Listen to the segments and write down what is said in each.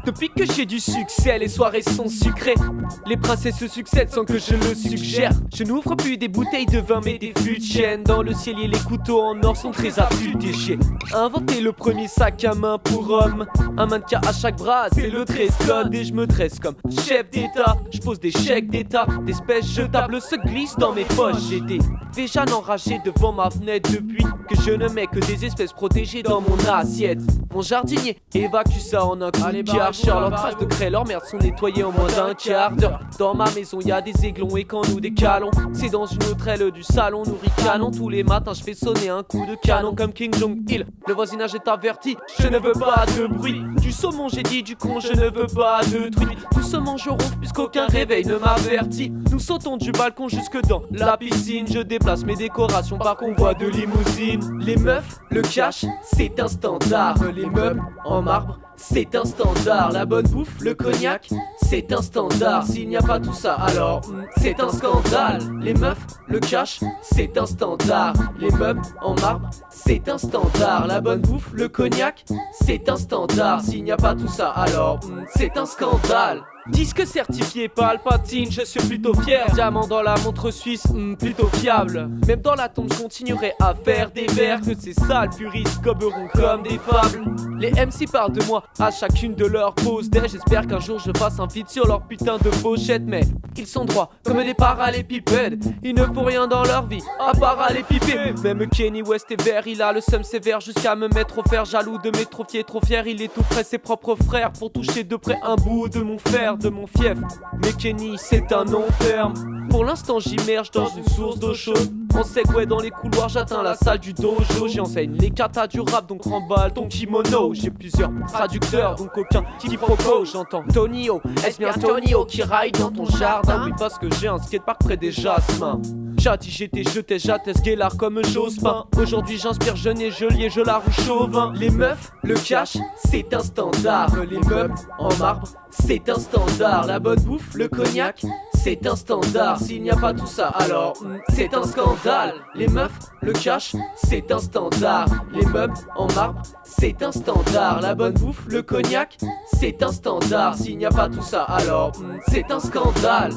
Depuis que j'ai du succès, les soirées sont sucrées. Les princesses se succèdent sans que je le suggère. Je n'ouvre plus des bouteilles de vin mais des fûts de chêne. Dans le ciel et les couteaux en or sont très affûtés. J'ai inventé le premier sac à main pour homme. Un mannequin à chaque bras, c'est le dress code. Et je me dresse comme chef d'état. Je pose des chèques d'état. D'espèces jetables se glissent dans mes poches. J'étais déjà enragé devant ma fenêtre depuis que je ne mets que des espèces protégées dans mon assiette. Mon jardinier évacue ça en un coup de karcher. Leurs traces de craie, leurs merdes sont nettoyées en moins d'un quart d'heure. Dans ma maison y'a des aiglons et quand nous décalons, c'est dans une autre aile du salon. Nous ricanons tous les matins, je fais sonner un coup de canon comme King Jong-il. Le voisinage est averti, je ne veux pas de bruit. Du saumon j'ai dit du con, je ne veux pas de truite. Doucement je ronfle puisqu'aucun réveil ne m'avertit. Nous sautons du balcon jusque dans la piscine. Je déplace mes décorations par convoi de limousine. Les meufs, le cash, c'est un standard. Les meubles en marbre, c'est un standard. La bonne bouffe, le cognac, c'est un standard. S'il n'y a pas tout ça, alors c'est un scandale. Les meufs, le cash, c'est un standard. Les meubles en marbre, c'est un standard. La bonne bouffe, le cognac, c'est un standard. S'il n'y a pas tout ça, alors c'est un scandale. Disque certifié Palpatine, je suis plutôt fier. Diamant dans la montre suisse, plutôt fiable. Même dans la tombe, je continuerai à faire des vers. Que ces sales puristes goberont comme des fables. Les MC parlent de moi à chacune de leurs poses. J'espère qu'un jour je fasse un feat sur leur putain de pochette. Mais ils sont droits comme des parallépipèdes. Ils ne font rien dans leur vie à parallépipé. Même Kenny West est vert, il a le seum sévère jusqu'à me mettre au fer. Jaloux de mes trophies, trop fier, il étoufferait ses propres frères pour toucher de près un bout de mon fer, de mon fief. Mais Kenny c'est un nom ferme. Pour l'instant j'immerge dans une source d'eau chaude. En segway dans les couloirs, j'atteins la salle du dojo. J'enseigne les katas du rap, donc remballe ton kimono. J'ai plusieurs traducteurs, donc aucun quiproquo. J'entends Tonio, est-ce bien Tonio qui ride dans ton jardin? Oui, parce que j'ai un skatepark près des jasmins. J'attise, j'étais, jeté, j'atteste guélard comme Jospin. Aujourd'hui j'inspire jeune et joli et je la roue chauvin. Les meufs, le cash, c'est un standard. Les meubles en marbre, c'est un standard. La bonne bouffe, le cognac, c'est un standard. S'il n'y a pas tout ça, alors c'est un scandale. Les meufs, le cash, c'est un standard. Les meubles en marbre, c'est un standard. La bonne bouffe, le cognac, c'est un standard. S'il n'y a pas tout ça, alors c'est un scandale.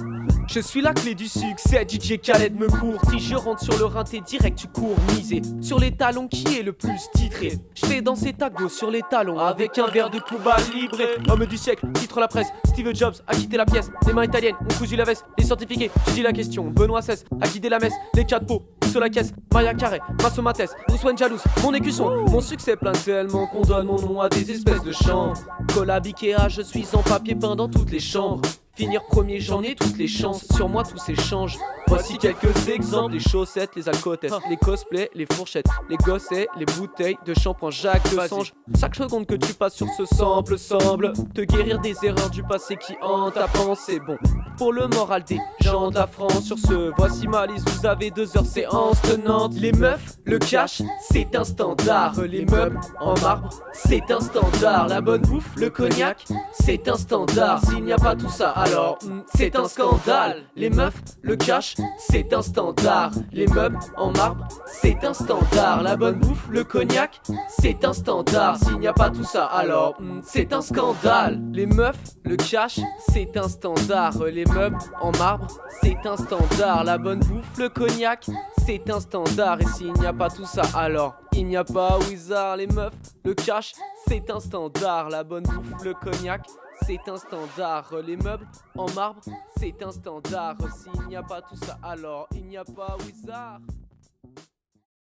Je suis la clé du succès, DJ Khaled me court. Si je rentre sur le rinté direct, tu cours misé sur les talons, qui est le plus titré? Je fais danser ta go sur les talons avec un verre de Cuba Libre. Homme du siècle, titre la presse, Steve Jobs a quitté la pièce. Les mains italiennes ont cousu la veste, les certifiés, tu dis la question. Benoît XVI a guidé la messe, les 4 pots sur la caisse. Maria Carré, Masso Mates, Ousmane Jalouse, mon écusson. Mon succès plaint tellement qu'on donne mon nom à des espèces de chambres. Collab Ikea, je suis en papier peint dans toutes les chambres. Finir premier, j'en ai toutes les chances. Sur moi tout s'échange. Voici quelques exemples. Les chaussettes, les alcotesses, les cosplays, les fourchettes, les gossets, les bouteilles de shampoing Jacques de Sange. Chaque seconde que tu passes sur ce sample semble te guérir des erreurs du passé qui hantent ta pensée. Bon, pour le moral des gens de la France. Sur ce, voici ma liste, vous avez 2 heures séance tenante. Les meufs, le cash, c'est un standard. Les meubles en marbre, c'est un standard. La bonne bouffe, le cognac, c'est un standard. S'il n'y a pas tout ça, alors c'est un scandale. Les meufs, le cash, c'est un standard. Les meubles en marbre, c'est un standard. La bonne bouffe, le cognac, c'est un standard. S'il n'y a pas tout ça, alors c'est un scandale. Les meufs, le cash, c'est un standard. Les meubles en marbre, c'est un standard. La bonne bouffe, le cognac, c'est un standard. Et s'il n'y a pas tout ça, alors il n'y a pas Wizard. Les meufs, le cash, c'est un standard. La bonne bouffe, le cognac, c'est un standard. Les meubles en marbre, c'est un standard. S'il n'y a pas tout ça, alors il n'y a pas Wizard.